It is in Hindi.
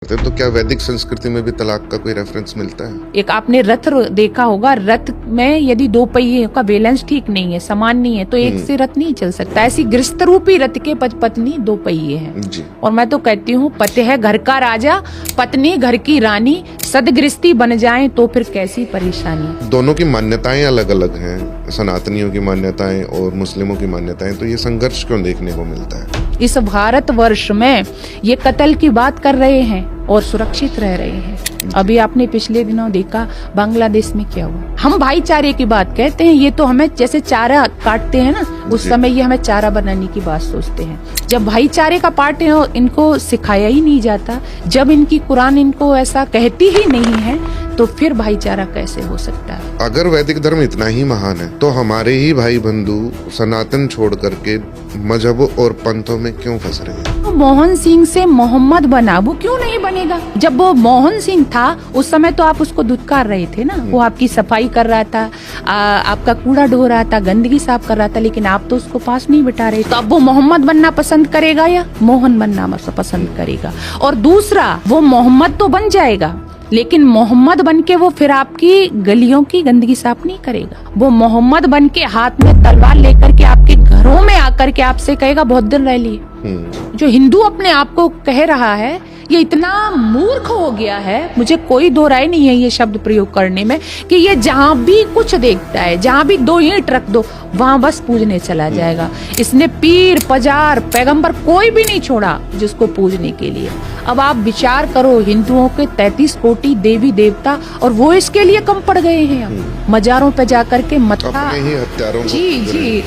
तो क्या वैदिक संस्कृति में भी तलाक का कोई रेफरेंस मिलता है? एक आपने रथ देखा होगा, रथ में यदि दो पहिए का बैलेंस ठीक नहीं है, समान नहीं है, तो एक से रथ नहीं चल सकता। ऐसी गृहस्थ रूपी रथ के पत्नी दो पहिए हैं जी। और मैं तो कहती हूँ पति है घर का राजा, पत्नी घर की रानी, सदगृहस्थी बन जाए तो फिर कैसी परेशानी। दोनों की मान्यताएं अलग अलग हैं, सनातनियों की मान्यताएं और मुस्लिमों की मान्यताएं, तो ये संघर्ष क्यों देखने को मिलता है? इस भारतवर्ष में ये कत्ल की बात कर रहे हैं और सुरक्षित रह रहे हैं। अभी आपने पिछले दिनों देखा बांग्लादेश में क्या हुआ। हम भाईचारे की बात कहते हैं, ये तो हमें जैसे चारा काटते हैं ना, उस समय ये हमें चारा बनाने की बात सोचते हैं। जब भाईचारे का पाठ इनको सिखाया ही नहीं जाता, जब इनकी कुरान इनको ऐसा कहती ही नहीं है, तो फिर भाईचारा कैसे हो सकता है? अगर वैदिक धर्म इतना ही महान है तो हमारे ही भाई बंधु सनातन छोड़ करके मजहबों और पंथों में क्यों फंस रहे हैं? तो मोहन सिंह से मोहम्मद बना, वो क्यों नहीं बनेगा? जब वो मोहन सिंह था उस समय तो आप उसको धुतकार रहे थे ना, वो आपकी सफाई कर रहा था, आपका कूड़ा ढो रहा था, गंदगी साफ कर रहा था, लेकिन आप तो उसको पास नहीं बिठा रहे। तो अब वो मोहम्मद बनना पसंद करेगा या मोहन बनना पसंद करेगा? और दूसरा, वो मोहम्मद तो बन जाएगा, लेकिन मोहम्मद बन के वो फिर आपकी गलियों की गंदगी साफ नहीं करेगा। वो मोहम्मद बन के हाथ में तलवार लेकर के आपके घरों में आकर के आपसे कहेगा बहुत दिन रह लिए। जो हिंदू अपने आप को कह रहा है, ये इतना मूर्ख हो गया है, मुझे कोई दो राय नहीं है ये शब्द प्रयोग करने में, कि ये जहाँ भी कुछ देखता है, जहाँ भी दो ईंट रख दो वहां बस पूजने चला जाएगा। इसने पीर पजार पैगंबर कोई भी नहीं छोड़ा जिसको पूजने के लिए। अब आप विचार करो, हिंदुओं के 33 कोटि देवी देवता, और वो इसके लिए कम पड़ गए हैं। मजारों पे जाकर के मत्था, अपने ही हत्यारों को जी